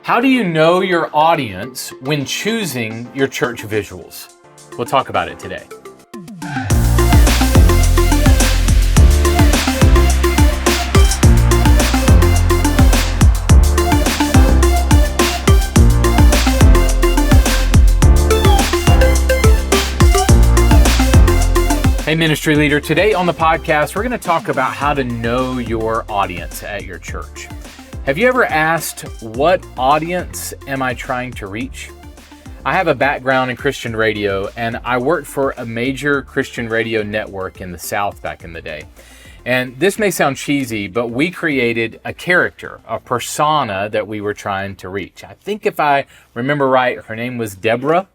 How do you know your audience when choosing your church visuals? We'll talk about it today. Hey, ministry leader. Today on the podcast, we're going to talk about how to know your audience at your church. Have you ever asked, what audience am I trying to reach? I have a background in Christian radio, and I worked for a major Christian radio network in the South back in the day. And this may sound cheesy, but we created a character, a persona that we were trying to reach. I think if I remember right, her name was Deborah.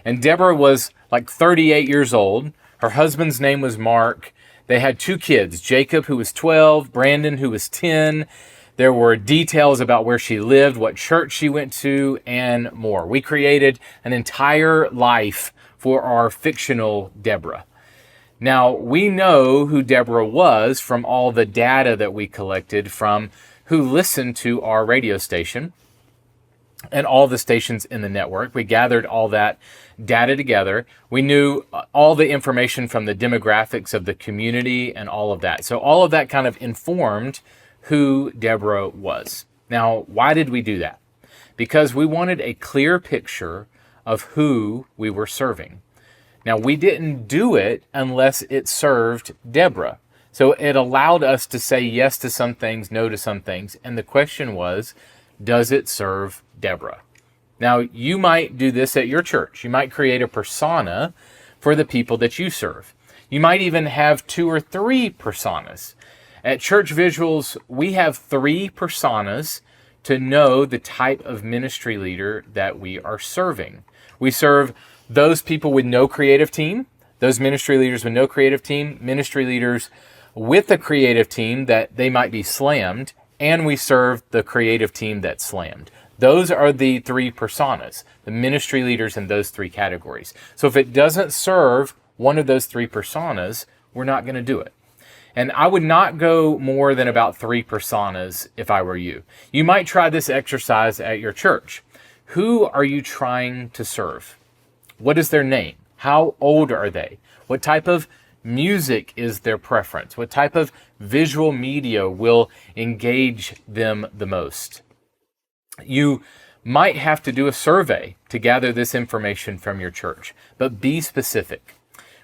And Deborah was like 38 years old. Her husband's name was Mark. They had 2 kids, Jacob, who was 12, Brandon, who was 10. There were details about where she lived, what church she went to, and more. We created an entire life for our fictional Deborah. Now, we know who Deborah was from all the data that we collected from who listened to our radio station and all the stations in the network. We gathered all that data together. We knew all the information from the demographics of the community and all of that. So all of that kind of informed who Deborah was. Now, why did we do that? Because we wanted a clear picture of who we were serving. Now, we didn't do it unless it served Deborah. So it allowed us to say yes to some things, no to some things. And the question was, does it serve Deborah? Now, you might do this at your church. You might create a persona for the people that you serve. You might even have 2 or 3 personas. At Church Visuals, we have 3 personas to know the type of ministry leader that we are serving. We serve those people with no creative team, those ministry leaders with no creative team, ministry leaders with a creative team that they might be slammed, and we serve the creative team that's slammed. Those are the 3 personas, the ministry leaders in those 3 categories. So if it doesn't serve one of those 3 personas, we're not going to do it. And I would not go more than about 3 personas if I were you. You might try this exercise at your church. Who are you trying to serve? What is their name? How old are they? What type of music is their preference? What type of visual media will engage them the most? You might have to do a survey to gather this information from your church, but be specific.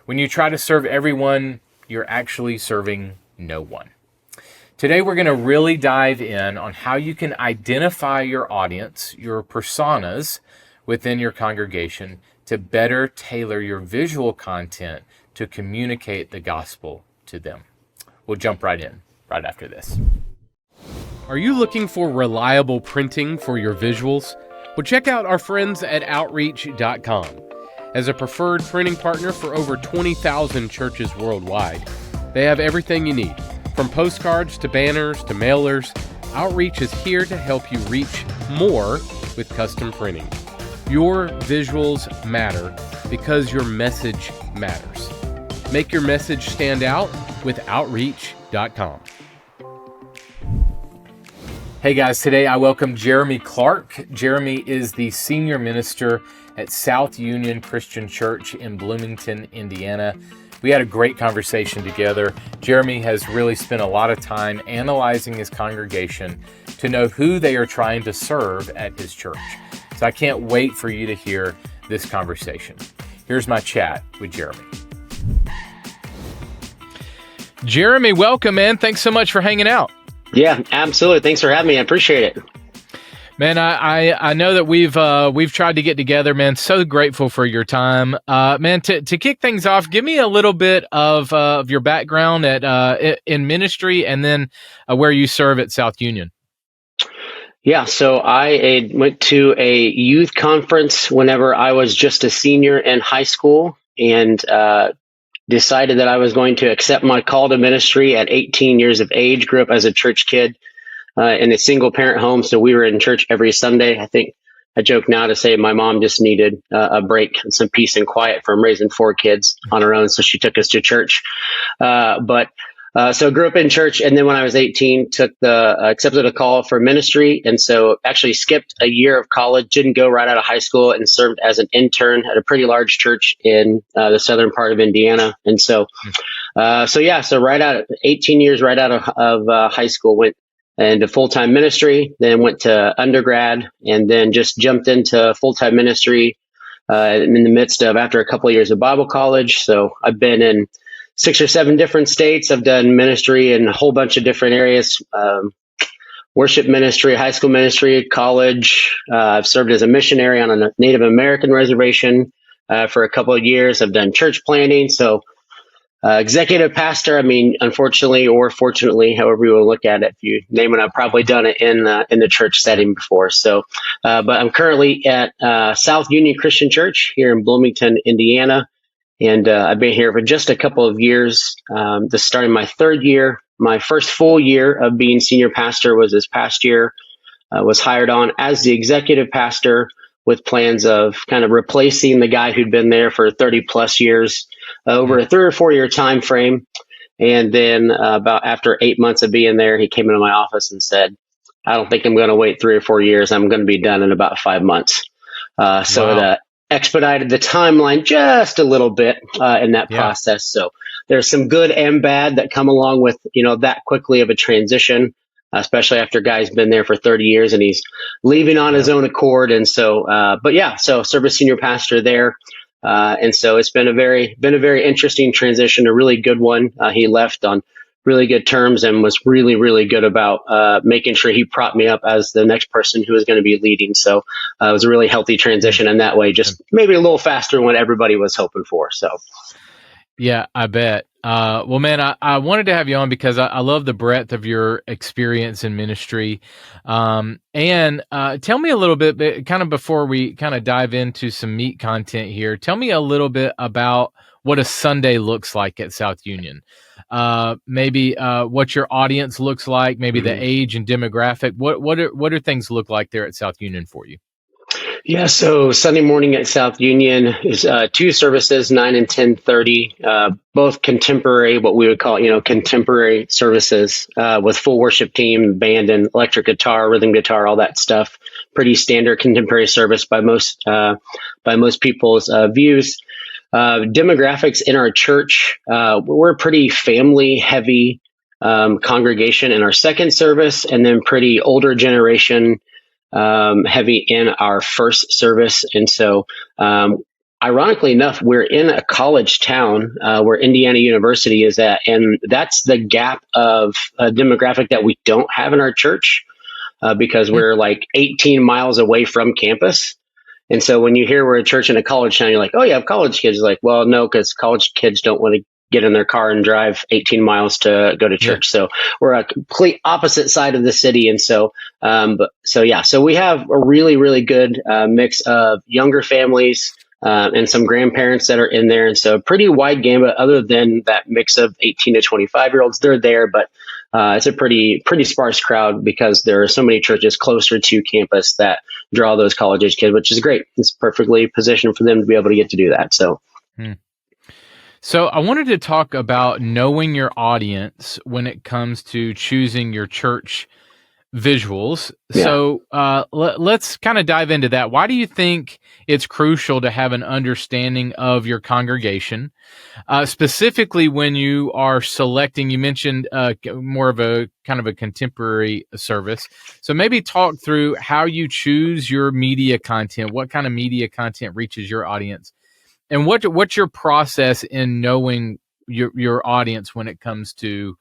When you try to serve everyone, you're actually serving no one. Today, we're going to really dive in on how you can identify your audience, your personas within your congregation to better tailor your visual content to communicate the gospel to them. We'll jump right in right after this. Are you looking for reliable printing for your visuals? Well, check out our friends at Outreach.com. As a preferred printing partner for over 20,000 churches worldwide, they have everything you need. From postcards to banners to mailers, Outreach is here to help you reach more with custom printing. Your visuals matter because your message matters. Make your message stand out with Outreach.com. Hey guys, today I welcome Jeremy Clark. Jeremy is the senior minister at South Union Christian Church in Bloomington, Indiana. We had a great conversation together. Jeremy has really spent a lot of time analyzing his congregation to know who they are trying to serve at his church. So I can't wait for you to hear this conversation. Here's my chat with Jeremy. Jeremy, welcome, man. Thanks so much for hanging out. Yeah, absolutely. Thanks for having me. I appreciate it. Man, I know that we've tried to get together, man. So grateful for your time. Man, to kick things off, give me a little bit of your background in ministry and then where you serve at South Union. Yeah, so I went to a youth conference whenever I was just a senior in high school and decided that I was going to accept my call to ministry at 18 years of age. Grew up as a church kid in a single parent home. So we were in church every Sunday. I think I joke now to say my mom just needed a break and some peace and quiet from raising 4 kids on her own. So she took us to church. But So grew up in church, and then when I was 18, took the accepted a call for ministry, and so actually skipped a year of college, didn't go right out of high school, and served as an intern at a pretty large church in the southern part of Indiana. And so right out 18 years right out of high school, went into full time ministry, then went to undergrad, and then just jumped into full time ministry in the midst of after a couple of years of Bible college. So I've been in 6 or 7 different states. I've done ministry in a whole bunch of different areas. Worship ministry, high school ministry, college. I've served as a missionary on a Native American reservation for a couple of years. I've done church planting. So executive pastor, I mean, unfortunately or fortunately, however you want to look at it, if you name it, I've probably done it in the church setting before. So, but I'm currently at South Union Christian Church here in Bloomington, Indiana. And I've been here for just a couple of years. This starting my 3rd year. My first full year of being senior pastor was this past year. Was hired on as the executive pastor with plans of kind of replacing the guy who'd been there for 30 plus years over a 3 or 4 year time frame. And then about after 8 months of being there, he came into my office and said, I don't think I'm going to wait 3 or 4 years. I'm going to be done in about 5 months. So that expedited the timeline just a little bit in that process. So there's some good and bad that come along with, that quickly of a transition, especially after a guy's been there for 30 years and he's leaving on his own accord. And so, so service senior pastor there. And so it's been a very interesting transition, a really good one. He left on really good terms and was really, really good about making sure he propped me up as the next person who was going to be leading. So it was a really healthy transition in that way, just maybe a little faster than what everybody was hoping for. So. Yeah, I bet. Well, man, I wanted to have you on because I love the breadth of your experience in ministry. And tell me a little bit, kind of before we kind of dive into some meat content here, tell me a little bit about what a Sunday looks like at South Union. Maybe what your audience looks like, maybe the age and demographic. What do things look like there at South Union for you? Yeah, so Sunday morning at South Union is 2 services, 9 and 10:30, both contemporary, what we would call, contemporary services with full worship team, band and electric guitar, rhythm guitar, all that stuff. Pretty standard contemporary service by most people's views. Demographics in our church, we're a pretty family heavy congregation in our second service, and then pretty older generation heavy in our first service. And so, ironically enough, we're in a college town where Indiana University is at, and that's the gap of demographic that we don't have in our church because we're like 18 miles away from campus. And so when you hear we're a church in a college town, you're like, oh, you have college kids. Like, well, no, because college kids don't want to get in their car and drive 18 miles to go to church. So we're a complete opposite side of the city. And so, so we have a really, really good mix of younger families and some grandparents that are in there. And so pretty wide gamut other than that mix of 18 to 25-year-olds. They're there, but it's a pretty sparse crowd because there are so many churches closer to campus that draw those college age kids, which is great. It's perfectly positioned for them to be able to get to do that. So. So I wanted to talk about knowing your audience when it comes to choosing your church visuals. Yeah. So let's kind of dive into that. Why do you think it's crucial to have an understanding of your congregation, specifically when you are selecting? You mentioned more of a kind of a contemporary service. So maybe talk through how you choose your media content. What kind of media content reaches your audience? And what's your process in knowing your audience when it comes to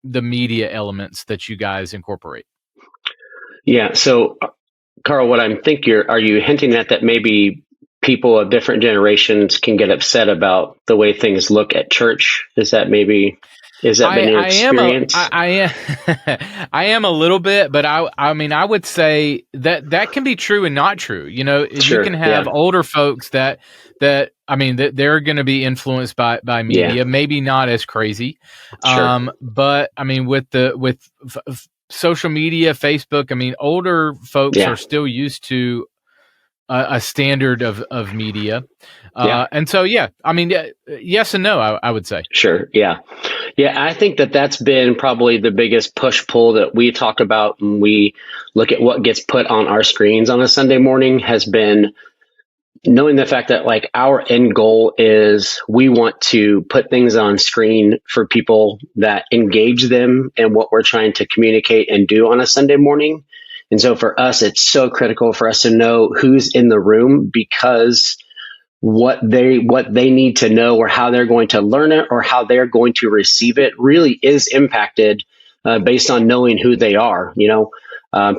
the media elements that you guys incorporate? Yeah. So, Carl, what I'm thinking, are you hinting at that maybe people of different generations can get upset about the way things look at church? Is that been your experience? I am a little bit, but I mean, I would say that can be true and not true. Sure, you can have older folks that I mean, that they're going to be influenced by media, maybe not as crazy. Sure. But I mean, with social media, Facebook, I mean, older folks are still used to a standard of media. Yeah, And so, yeah, I mean, yes and no, I would say. sure. Yeah. Yeah, I think that that's been probably the biggest push pull that we talk about when we look at what gets put on our screens on a Sunday morning has been knowing the fact that like our end goal is we want to put things on screen for people that engage them in what we're trying to communicate and do on a Sunday morning. And so for us, it's so critical for us to know who's in the room because what they need to know or how they're going to learn it or how they're going to receive it really is impacted based on knowing who they are.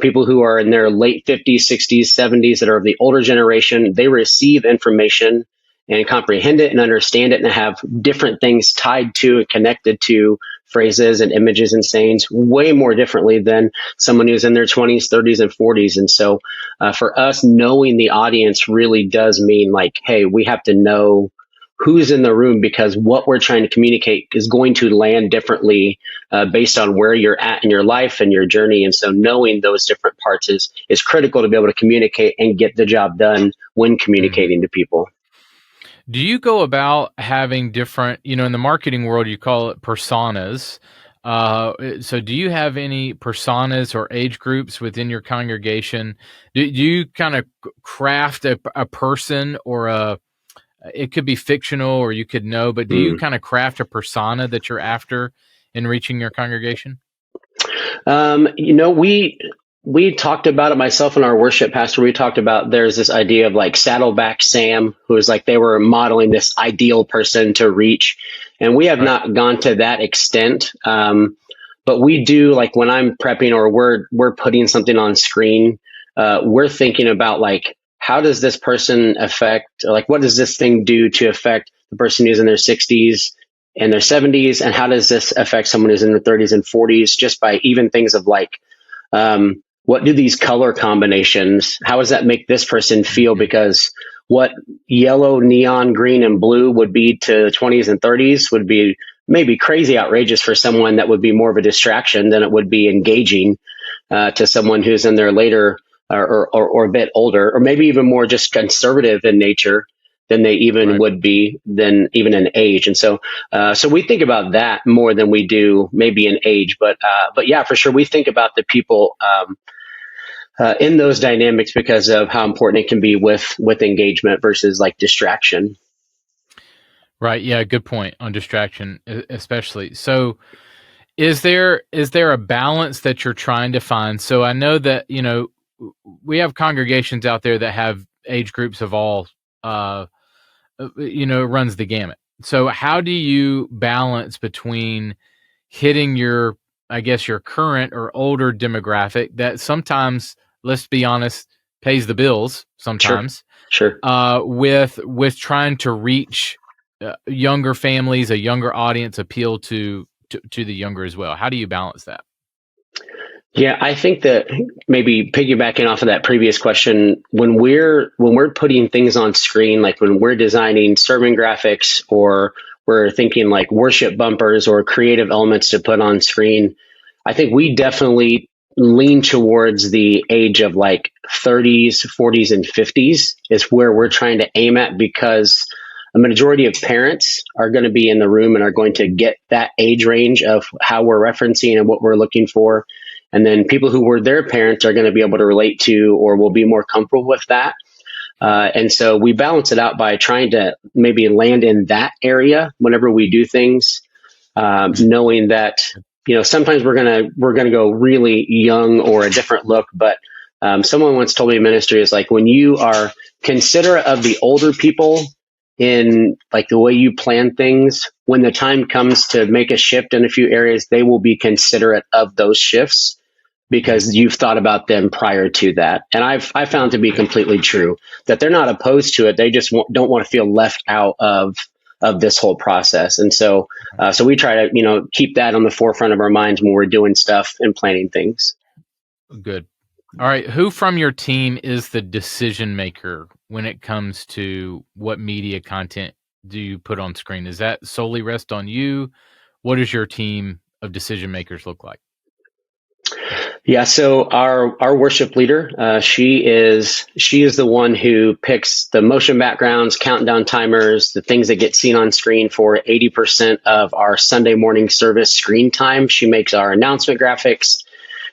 People who are in their late 50s, 60s, 70s that are of the older generation, they receive information and comprehend it and understand it and have different things tied to and connected to phrases and images and sayings way more differently than someone who's in their 20s, 30s, and 40s. And so for us, knowing the audience really does mean like, hey, we have to know who's in the room because what we're trying to communicate is going to land differently based on where you're at in your life and your journey. And so knowing those different parts is critical to be able to communicate and get the job done when communicating to people. Do you go about having different, in the marketing world, you call it personas. So do you have any personas or age groups within your congregation? Do you kind of craft a person or it could be fictional or you could know, but do you kind of craft a persona that you're after in reaching your congregation? We talked about it, myself and our worship pastor. We talked about there's this idea of like Saddleback Sam, who is like they were modeling this ideal person to reach. And we have not gone to that extent. But we do, like when I'm prepping or we're putting something on screen, we're thinking about like, how does this person affect, like, what does this thing do to affect the person who's in their 60s and their 70s? And how does this affect someone who's in their 30s and 40s just by even things of like, what do these color combinations, how does that make this person feel? Because what yellow, neon, green, and blue would be to the 20s and 30s would be maybe crazy outrageous for someone that would be more of a distraction than it would be engaging to someone who's in their later or a bit older, or maybe even more just conservative in nature than they even would be than even in age. And so we think about that more than we do maybe in age. But yeah, for sure, we think about the people in those dynamics because of how important it can be with engagement versus like distraction. Right. Yeah. Good point on distraction, especially. So is there a balance that you're trying to find? So I know that, we have congregations out there that have age groups of all, it runs the gamut. So how do you balance between hitting your current or older demographic that sometimes, let's be honest, pays the bills sometimes, Sure. with trying to reach younger families, a younger audience, appeal to the younger as well? How do you balance that? Yeah, I think that maybe piggybacking off of that previous question, when we're putting things on screen, like when we're designing sermon graphics or we're thinking like worship bumpers or creative elements to put on screen, I think we definitely lean towards the age of like 30s, 40s, and 50s is where we're trying to aim at because a majority of parents are going to be in the room and are going to get that age range of how we're referencing and what we're looking for. And then people who were their parents are going to be able to relate to or will be more comfortable with that. And so we balance it out by trying to maybe land in that area whenever we do things, knowing that sometimes we're gonna go really young or a different look. But someone once told me in ministry is like when you are considerate of the older people in like the way you plan things, when the time comes to make a shift in a few areas, they will be considerate of those shifts because you've thought about them prior to that. And I found to be completely true that they're not opposed to it. They just don't want to feel left out of this whole process. And so we try to, keep that on the forefront of our minds when we're doing stuff and planning things. Good. All right. Who from your team is the decision maker when it comes to what media content do you put on screen? Does that solely rest on you? What does your team of decision makers look like? Yeah, so our worship leader, she is the one who picks the motion backgrounds, countdown timers, the things that get seen on screen for 80% of our Sunday morning service screen time. She makes our announcement graphics.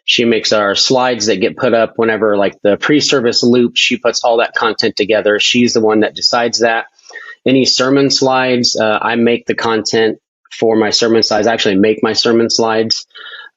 She makes our slides that get put up whenever, like the pre-service loop. She puts all that content together. She's the one that decides that. Any sermon slides, I make the content for my sermon slides. I actually make my sermon slides.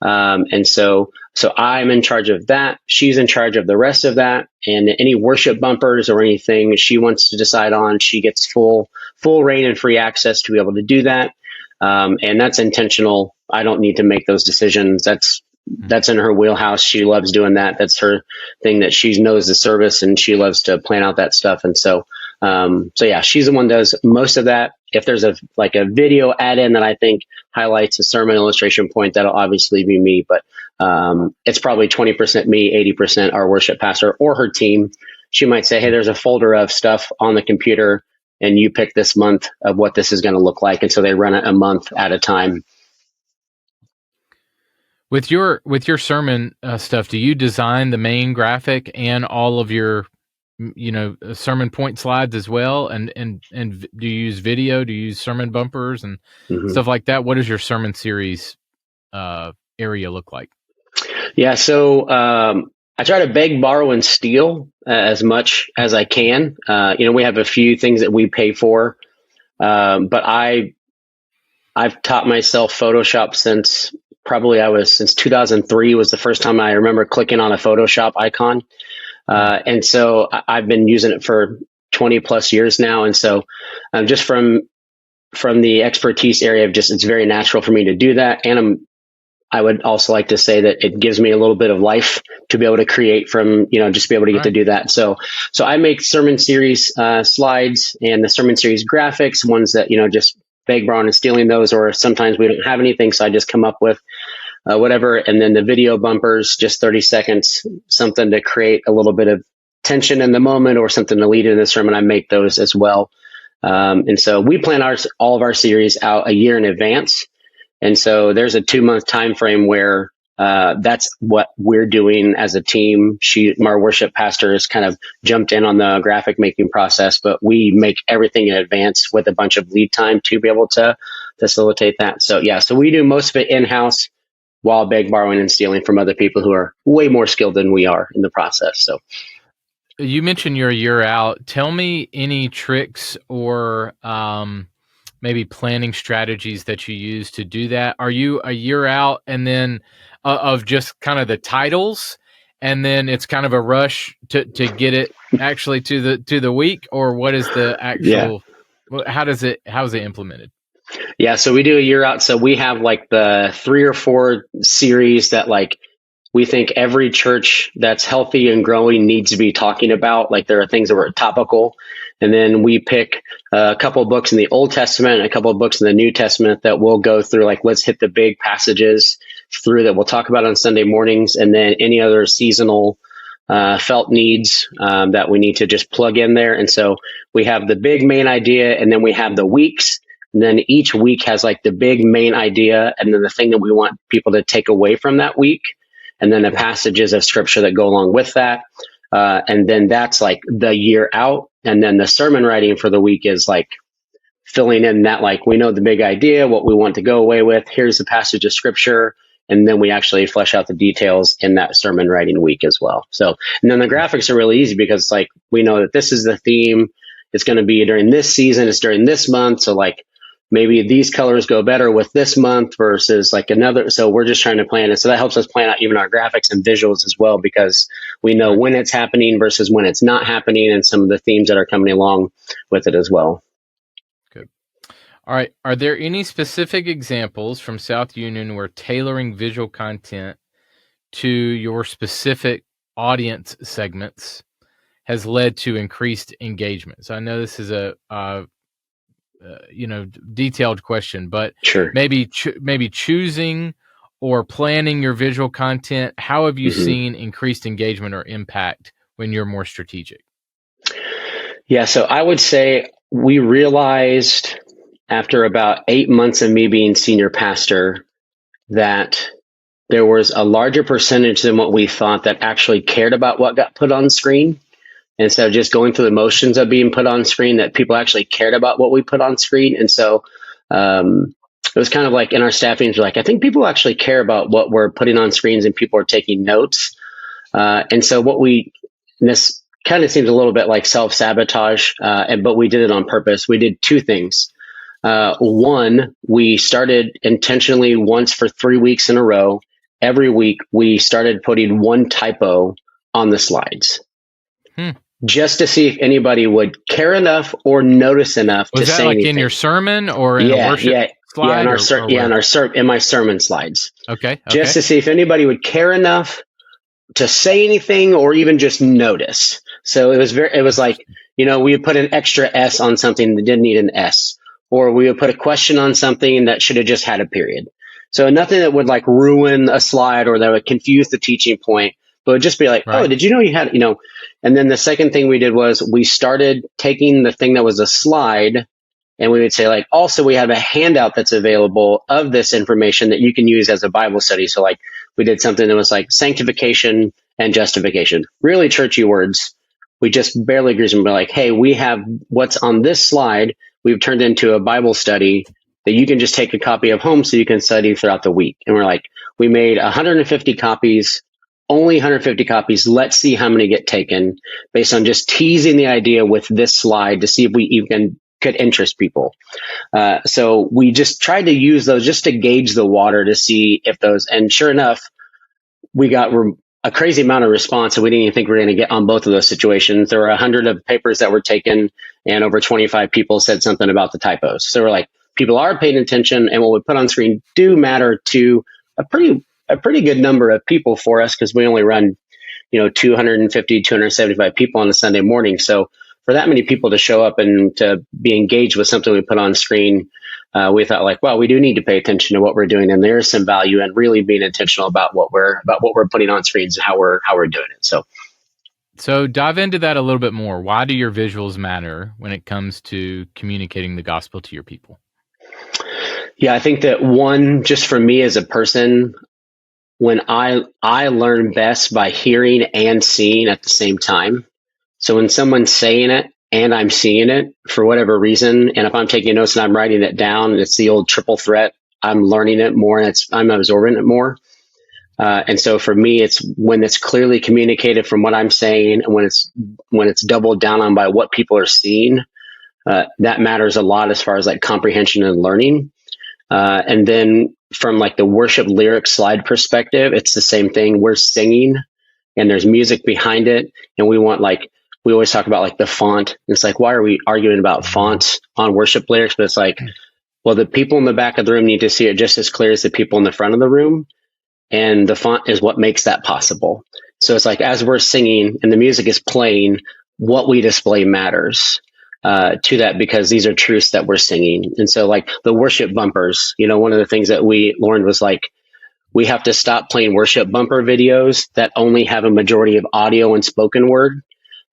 And so I'm in charge of that. She's in charge of the rest of that. And any worship bumpers or anything she wants to decide on, she gets full reign and free access to be able to do that. And that's intentional. I don't need to make those decisions. That's in her wheelhouse. She loves doing that. That's her thing, that she knows the service and she loves to plan out that stuff. And so yeah, she's the one that does most of that. If there's a video add in that I think highlights a sermon illustration point, that'll obviously be me, but it's probably 20% me, 80% our worship pastor or her team. She might say, hey, there's a folder of stuff on the computer and you pick this month of what this is going to look like. And so they run it a month at a time. With your sermon stuff, do you design the main graphic and all of your sermon point slides as well? And do you use video? Do you use sermon bumpers and stuff like that? What does your sermon series area look like? Yeah, so I try to beg, borrow, and steal as much as I can. We have a few things that we pay for, but I've taught myself Photoshop since 2003 was the first time I remember clicking on a Photoshop icon. And so I've been using it for 20 plus years now. And so just from the expertise area of it's very natural for me to do that. And I would also like to say that it gives me a little bit of life to be able to create from, just be able to get to do that. So I make sermon series slides and the sermon series graphics, ones that, just beg, borrowing, and stealing those, or sometimes we don't have anything. So I just come up with whatever. And then the video bumpers, just 30 seconds, something to create a little bit of tension in the moment or something to lead in the sermon. I make those as well. And so we plan all of our series out a year in advance. And so there's a 2-month time frame where that's what we're doing as a team. Our worship pastor has kind of jumped in on the graphic making process, but we make everything in advance with a bunch of lead time to be able to facilitate that. So yeah, so we do most of it in-house while beg, borrowing, and stealing from other people who are way more skilled than we are in the process. So you mentioned you're a year out. Tell me any tricks or maybe planning strategies that you use to do that. Are you a year out and then of just kind of the titles, and then it's kind of a rush to get it actually to the week, or what is the actual? Yeah. How is it implemented? Yeah, so we do a year out. So we have the 3 or 4 series that we think every church that's healthy and growing needs to be talking about. There are things that were topical. And then we pick a couple of books in the Old Testament and a couple of books in the New Testament that we'll go through. Let's hit the big passages through that we'll talk about on Sunday mornings, and then any other seasonal felt needs that we need to just plug in there. And so we have the big main idea, and then we have the weeks. And then each week has the big main idea, and then the thing that we want people to take away from that week, and then the passages of scripture that go along with that. And then that's the year out. And then the sermon writing for the week is filling in that, we know the big idea, what we want to go away with. Here's the passage of scripture. And then we actually flesh out the details in that sermon writing week as well. So, and then the graphics are really easy because we know that this is the theme. It's going to be during this season. It's during this month. So maybe these colors go better with this month versus another. So we're just trying to plan it. So that helps us plan out even our graphics and visuals as well, because we know when it's happening versus when it's not happening, and some of the themes that are coming along with it as well. Good. All right. Are there any specific examples from South Union where tailoring visual content to your specific audience segments has led to increased engagement? So I know this is a detailed question, but sure. maybe choosing or planning your visual content. How have you seen increased engagement or impact when you're more strategic? Yeah, so I would say we realized after about 8 months of me being senior pastor that there was a larger percentage than what we thought that actually cared about what got put on screen. Instead of just going through the motions of being put on screen, that people actually cared about what we put on screen. And so it was kind of like in our staff meetings, we're like, I think people actually care about what we're putting on screens and people are taking notes. And so this kind of seems a little bit like self-sabotage, but we did it on purpose. We did two things. One, we started intentionally once for 3 weeks in a row. Every week, we started putting one typo on the slides just to see if anybody would care enough or notice enough to say anything. Was that like in your sermon or in a worship slide? In my sermon slides. Okay. Just to see if anybody would care enough to say anything or even just notice. So it was like, we would put an extra S on something that didn't need an S, or we would put a question on something that should have just had a period. So nothing that would like ruin a slide or that would confuse the teaching point, but it would just be like, right. Oh, did you know you had, and then the second thing we did was we started taking the thing that was a slide and we would say like, also we have a handout that's available of this information that you can use as a Bible study. So like we did something that was like sanctification and justification, really churchy words. We just barely agreed and we're like, hey, we have what's on this slide. We've turned into a Bible study that you can just take a copy of home so you can study throughout the week. And we're like, we made 150 copies, only 150 copies. Let's see how many get taken based on just teasing the idea with this slide to see if we even could interest people. So we just tried to use those just to gauge the water to see if those, and sure enough, we got a crazy amount of response. So we didn't even think we were going to get on both of those situations. There were 100 of papers that were taken and over 25 people said something about the typos. So we're like, people are paying attention and what we put on screen do matter to a pretty good number of people for us because we only run, 250, 275 people on a Sunday morning. So for that many people to show up and to be engaged with something we put on screen, we thought like, well, we do need to pay attention to what we're doing, and there is some value in really being intentional about what we're putting on screens and how we're doing it. So dive into that a little bit more. Why do your visuals matter when it comes to communicating the gospel to your people? Yeah, I think that one, just for me as a person, when I learn best by hearing and seeing at the same time. So when someone's saying it and I'm seeing it for whatever reason, and if I'm taking notes and I'm writing it down, it's the old triple threat. I'm learning it more and I'm absorbing it more. And so for me, it's when it's clearly communicated from what I'm saying and when it's doubled down on by what people are seeing, that matters a lot as far as like comprehension and learning. And then from like the worship lyric slide perspective, it's the same thing. We're singing and there's music behind it. And we always talk about like the font. It's like, why are we arguing about fonts on worship lyrics? But it's like, well, the people in the back of the room need to see it just as clear as the people in the front of the room. And the font is what makes that possible. So it's like, as we're singing and the music is playing, what we display matters to that, because these are truths that we're singing. And so like the worship bumpers, one of the things that we learned was like, we have to stop playing worship bumper videos that only have a majority of audio and spoken word,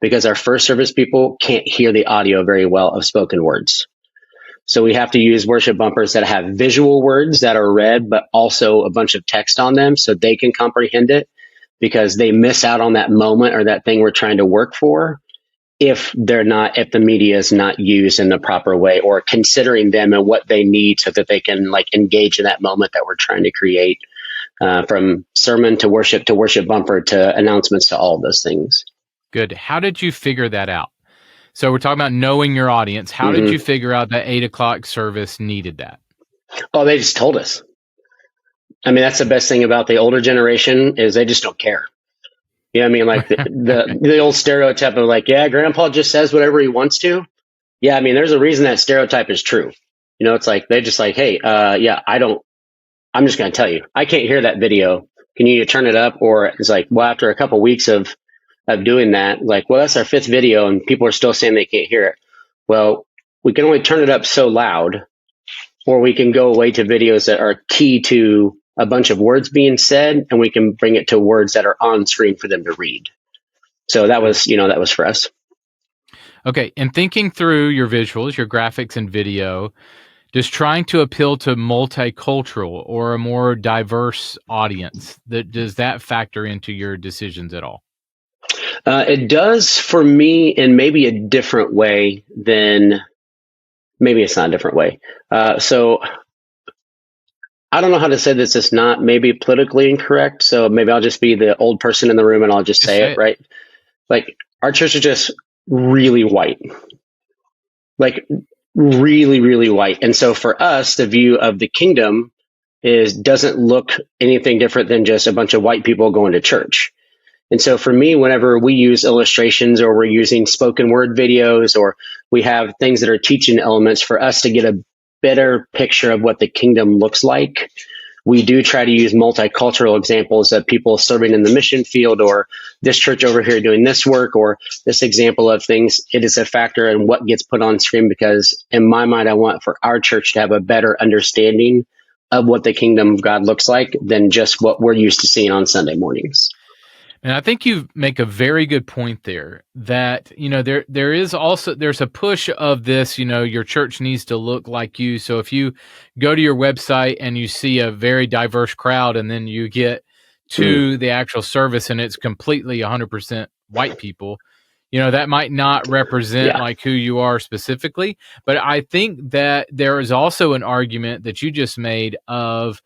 because our first service people can't hear the audio very well of spoken words. So we have to use worship bumpers that have visual words that are read, but also a bunch of text on them so they can comprehend it, because they miss out on that moment or that thing we're trying to work for if the media is not used in the proper way or considering them and what they need so that they can like engage in that moment that we're trying to create, from sermon to worship bumper to announcements to all of those things. Good. How did you figure that out? So we're talking about knowing your audience. How did you figure out that 8:00 service needed that? Oh, they just told us. I mean, that's the best thing about the older generation is they just don't care. You know what I mean? Like the old stereotype of like, yeah, grandpa just says whatever he wants to. Yeah. I mean, there's a reason that stereotype is true. It's like, they're just like, hey, yeah, I'm just going to tell you, I can't hear that video. Can you turn it up? Or it's like, well, after a couple of weeks of doing that, like, well, that's our 5th video and people are still saying they can't hear it. Well, we can only turn it up so loud, or we can go away to videos that are key to a bunch of words being said, and we can bring it to words that are on screen for them to read. So that was for us. Okay. And thinking through your visuals, your graphics and video, Does trying to appeal to multicultural or a more diverse audience, does that factor into your decisions at all? It does for me in maybe a different way than maybe it's not a different way. So I don't know how to say this. It's not maybe politically incorrect. So maybe I'll just be the old person in the room and I'll just say it, right? Like our church is just really white, like really, really white. And so for us, the view of the kingdom doesn't look anything different than just a bunch of white people going to church. And so for me, whenever we use illustrations or we're using spoken word videos or we have things that are teaching elements for us to get a better picture of what the kingdom looks like, we do try to use multicultural examples of people serving in the mission field or this church over here doing this work or this example of things. It is a factor in what gets put on screen because in my mind, I want for our church to have a better understanding of what the kingdom of God looks like than just what we're used to seeing on Sunday mornings. And I think you make a very good point there that, there's a push of this, your church needs to look like you. So if you go to your website and you see a very diverse crowd and then you get to the actual service and it's completely 100% white people, that might not represent like who you are specifically. But I think that there is also an argument that you just made of,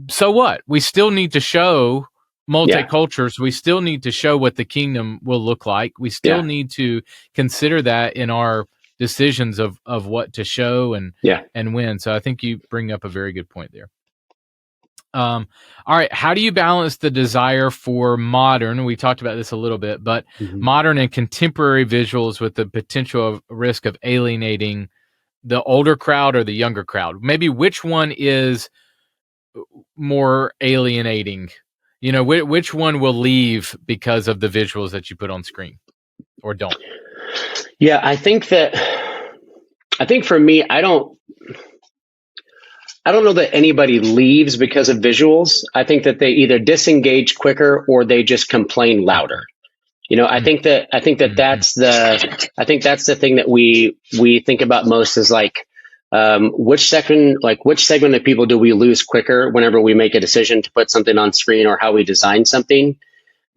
so what? We still need to show multicultures. We still need to show what the kingdom will look like. We still need to consider that in our decisions of what to show and when. So I think you bring up a very good point there. All right. How do you balance the desire for modern? We talked about this a little bit, but modern and contemporary visuals with the potential of risk of alienating the older crowd or the younger crowd? Maybe which one is more alienating? Which one will leave because of the visuals that you put on screen or don't? Yeah, I think for me, I don't know that anybody leaves because of visuals. I think that they either disengage quicker or they just complain louder. I think that's the thing that we think about most is like, which segment of people do we lose quicker whenever we make a decision to put something on screen or how we design something?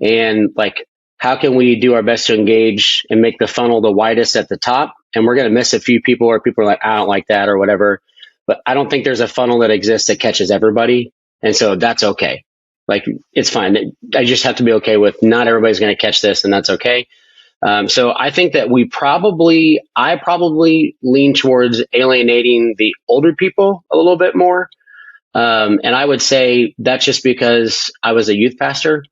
And like, how can we do our best to engage and make the funnel the widest at the top? And we're going to miss a few people or people are like, I don't like that or whatever. But I don't think there's a funnel that exists that catches everybody. And so that's okay. Like, it's fine. I just have to be okay with not everybody's going to catch this, and that's okay. So I think that I probably lean towards alienating the older people a little bit more. And I would say that's just because I was a youth pastor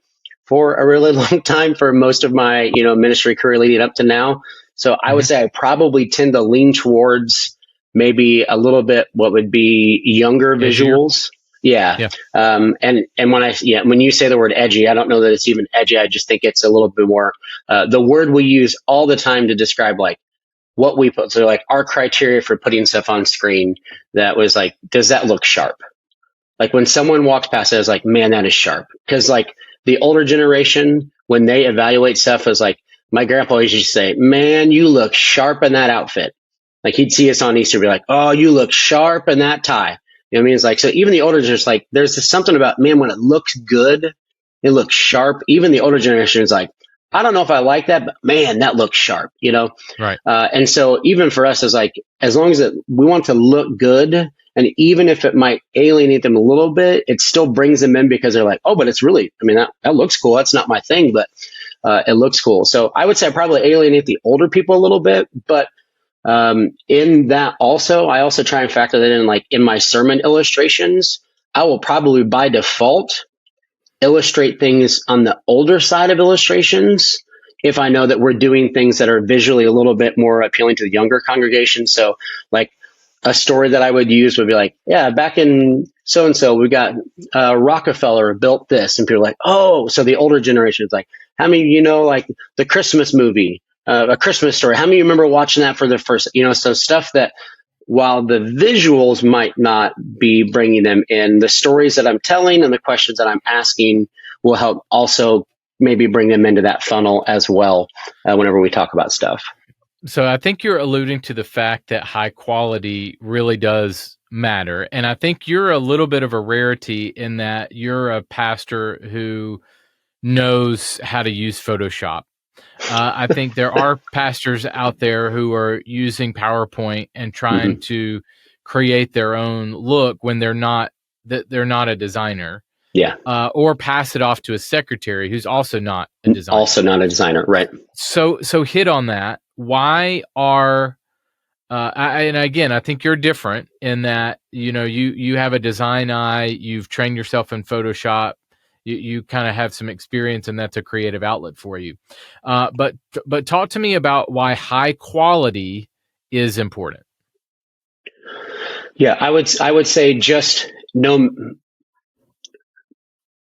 for a really long time for most of my, ministry career leading up to now. So I would say I probably tend to lean towards maybe a little bit what would be younger visuals. Yeah. And when you say the word edgy, I don't know that it's even edgy. I just think it's a little bit more, the word we use all the time to describe like what we put. So like our criteria for putting stuff on screen that was like, does that look sharp? Like when someone walks past it, I was like, man, that is sharp. Cause like the older generation, when they evaluate stuff, is like, my grandpa used to say, man, you look sharp in that outfit. Like he'd see us on Easter, be like, oh, you look sharp in that tie. You know what I mean? It's like, so even the older generation, like there's just something about, man, when it looks good, it looks sharp. Even the older generation is like, I don't know if I like that, but man, that looks sharp, Right. And so even for us, it's like, as long as we want to look good, and even if it might alienate them a little bit, it still brings them in because they're like, oh, but it's really, that looks cool. That's not my thing, but it looks cool. So I would say I probably alienate the older people a little bit, but in that I also try and factor that in, like in my sermon illustrations, I will probably by default illustrate things on the older side of illustrations if I know that we're doing things that are visually a little bit more appealing to the younger congregation. So like a story that I would use would be like, yeah, back in so-and-so, we got Rockefeller built this. And people are like, oh, so the older generation is like, how many, like the Christmas movie, A Christmas Story. How many of you remember watching that for the first, so stuff that while the visuals might not be bringing them in, the stories that I'm telling and the questions that I'm asking will help also maybe bring them into that funnel as well whenever we talk about stuff. So I think you're alluding to the fact that high quality really does matter. And I think you're a little bit of a rarity in that you're a pastor who knows how to use Photoshop. I think there are pastors out there who are using PowerPoint and trying Hmm. to create their own look when they're not a designer, Yeah. or pass it off to a secretary who's also not a designer. Also not a designer, right? So hit on that. Why are and again, I think you're different in that you have a design eye. You've trained yourself in Photoshop. You kind of have some experience, and that's a creative outlet for you. But talk to me about why high quality is important. Yeah, I would say just no,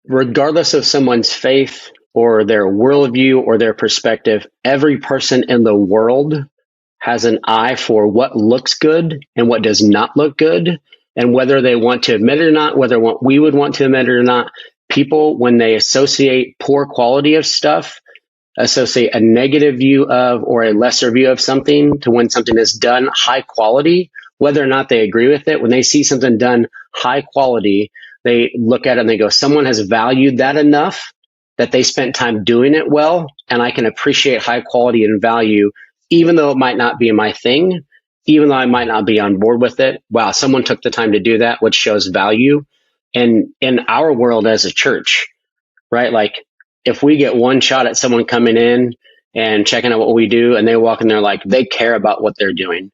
regardless of someone's faith or their worldview or their perspective, every person in the world has an eye for what looks good and what does not look good, and whether they want to admit it or not, whether we would want to admit it or not. People, when they associate poor quality of stuff, associate a negative view of or a lesser view of something to when something is done high quality, whether or not they agree with it. When they see something done high quality, they look at it and they go, someone has valued that enough that they spent time doing it well. And I can appreciate high quality and value, even though it might not be my thing, even though I might not be on board with it. Wow, someone took the time to do that, which shows value. And in our world as a church, right? Like if we get one shot at someone coming in and checking out what we do and they walk in there, like they care about what they're doing.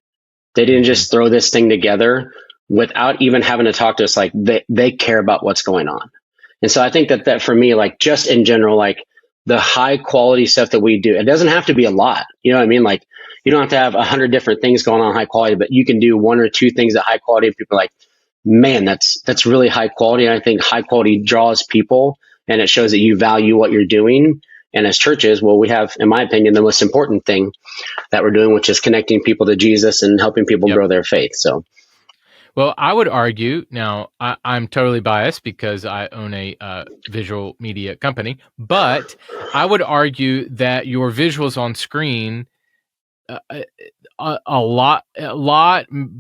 They didn't Mm-hmm. just throw this thing together without even having to talk to us. Like they care about what's going on. And so I think that for me, like just in general, like the high quality stuff that we do, it doesn't have to be a lot. You know what I mean? Like you don't have to have 100 different things going on high quality, but you can do one or two things at high quality. And people are like, man, that's really high quality. And I think high quality draws people and it shows that you value what you're doing. And as churches, well, we have, in my opinion, the most important thing that we're doing, which is connecting people to Jesus and helping people Yep. grow their faith. So, Well, I would argue now I'm totally biased because I own a visual media company, but I would argue that your visuals on screen, a lot,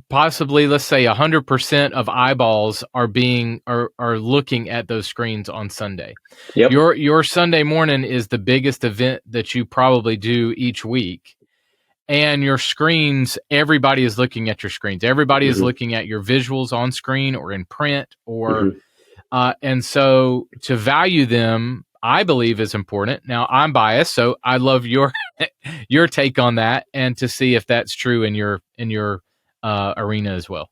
possibly, let's say 100% of eyeballs are looking at those screens on Sunday. yep. Your Sunday morning is the biggest event that you probably do each week. And your screens, everybody is looking at your screens. Everybody is looking at your visuals on screen or in print, and so to value them, I believe is important. Now I'm biased, so I love your your take on that, and to see if that's true in your arena as well.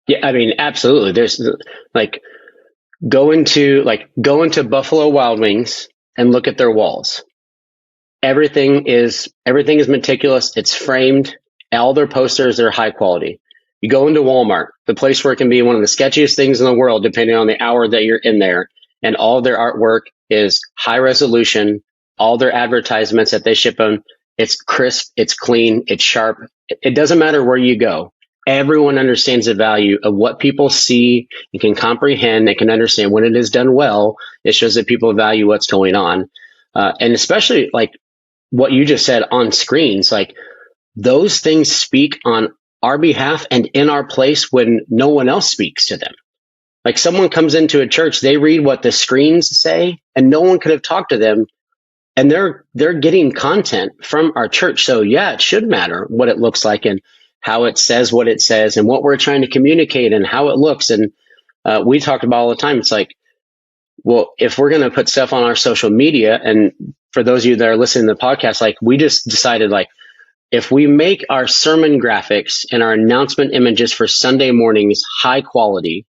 Yeah, I mean, absolutely. There's like go into Buffalo Wild Wings and look at their walls. Everything is meticulous. It's framed. All their posters are high quality. You go into Walmart, the place where it can be one of the sketchiest things in the world, depending on the hour that you're in there, and all of their artwork is high resolution. All their advertisements that they ship them, it's crisp, it's clean, it's sharp. It doesn't matter where you go. Everyone understands the value of what people see and can comprehend. They can understand when it is done well. It shows that people value what's going on, and especially like what you just said on screens, like those things speak on our behalf and in our place when no one else speaks to them. Like someone comes into a church, they read what the screens say, and no one could have talked to them, and they're getting content from our church. So yeah, it should matter what it looks like and how it says what it says and what we're trying to communicate and how it looks. And we talked about all the time. It's like, well, if we're going to put stuff on our social media, and for those of you that are listening to the podcast, like we just decided, like if we make our sermon graphics and our announcement images for Sunday mornings high quality,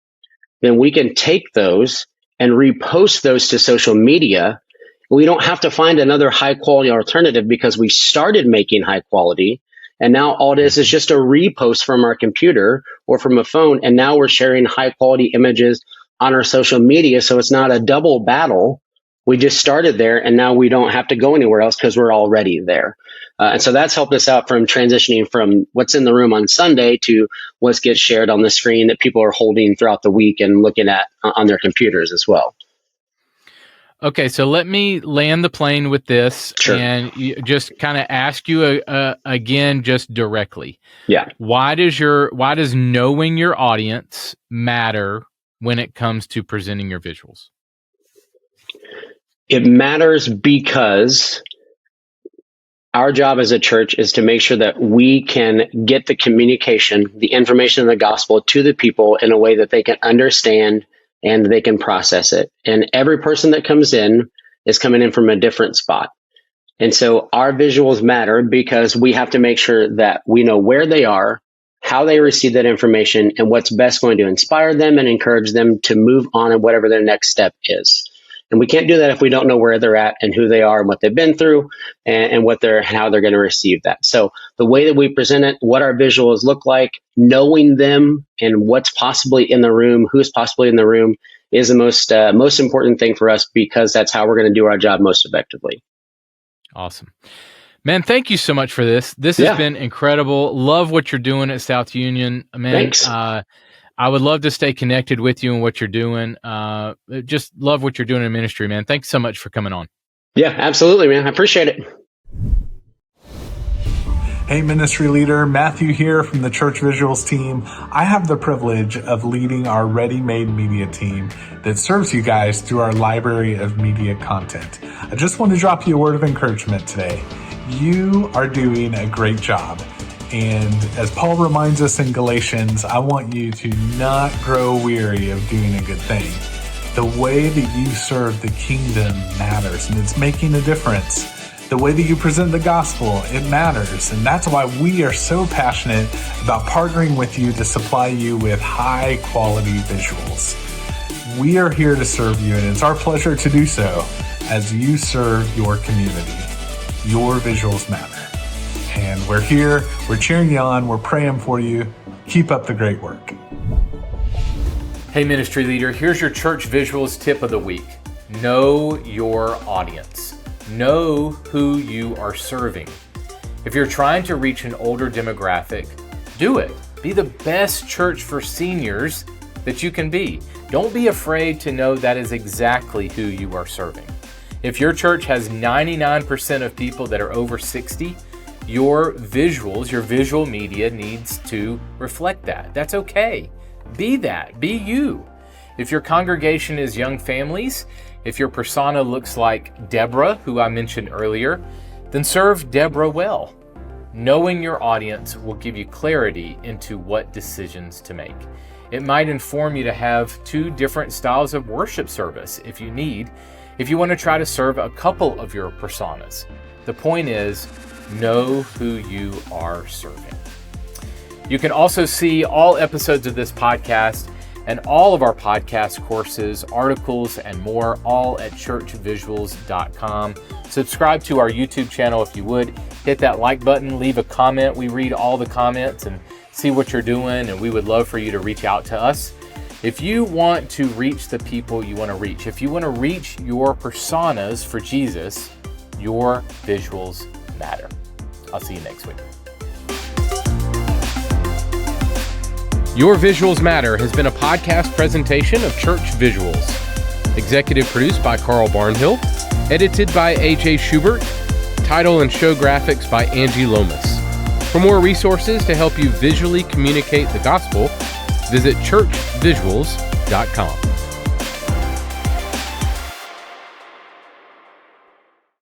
then we can take those and repost those to social media. We don't have to find another high quality alternative because we started making high quality. And now all it is just a repost from our computer or from a phone. And now we're sharing high quality images on our social media. So it's not a double battle. We just started there and now we don't have to go anywhere else because we're already there. And so that's helped us out from transitioning from what's in the room on Sunday to what gets shared on the screen that people are holding throughout the week and looking at on their computers as well. Okay, so let me land the plane with this Sure. and just kind of ask you again, just directly. Yeah. Why does knowing your audience matter when it comes to presenting your visuals? It matters because our job as a church is to make sure that we can get the communication, the information of the gospel to the people in a way that they can understand and they can process it. And every person that comes in is coming in from a different spot. And so our visuals matter because we have to make sure that we know where they are, how they receive that information, and what's best going to inspire them and encourage them to move on in whatever their next step is. And we can't do that if we don't know where they're at and who they are and what they've been through and how they're going to receive that. So the way that we present it, what our visuals look like, knowing them and what's possibly in the room, who's possibly in the room is the most important thing for us because that's how we're going to do our job most effectively. Awesome. Man, thank you so much for this. This has been incredible. Love what you're doing at South Union. Man, thanks. I would love to stay connected with you and what you're doing. Just love what you're doing in ministry, man. Thanks so much for coming on. Yeah, absolutely, man. I appreciate it. Hey, ministry leader, Matthew here from the Church Visuals team. I have the privilege of leading our ready-made media team that serves you guys through our library of media content. I just want to drop you a word of encouragement today. You are doing a great job. And as Paul reminds us in Galatians, I want you to not grow weary of doing a good thing. The way that you serve the kingdom matters, and it's making a difference. The way that you present the gospel, it matters. And that's why we are so passionate about partnering with you to supply you with high quality visuals. We are here to serve you, and it's our pleasure to do so as you serve your community. Your visuals matter. And we're here, we're cheering you on, we're praying for you. Keep up the great work. Hey, ministry leader, here's your church visuals tip of the week. Know your audience. Know who you are serving. If you're trying to reach an older demographic, do it. Be the best church for seniors that you can be. Don't be afraid to know that is exactly who you are serving. If your church has 99% of people that are over 60, your visuals, your visual media needs to reflect that. That's okay. Be that. Be you. If your congregation is young families, if your persona looks like Deborah, who I mentioned earlier, then serve Deborah well. Knowing your audience will give you clarity into what decisions to make. It might inform you to have 2 different styles of worship service if you want to try to serve a couple of your personas. The point is, know who you are serving. You can also see all episodes of this podcast and all of our podcast courses, articles, and more, all at churchvisuals.com. Subscribe to our YouTube channel if you would. Hit that like button, leave a comment. We read all the comments and see what you're doing, and we would love for you to reach out to us. If you want to reach the people you want to reach, if you want to reach your personas for Jesus, your visuals matter. I'll see you next week. Your Visuals Matter has been a podcast presentation of Church Visuals. Executive produced by Carl Barnhill. Edited by AJ Schubert. Title and show graphics by Angie Lomas. For more resources to help you visually communicate the gospel, visit churchvisuals.com.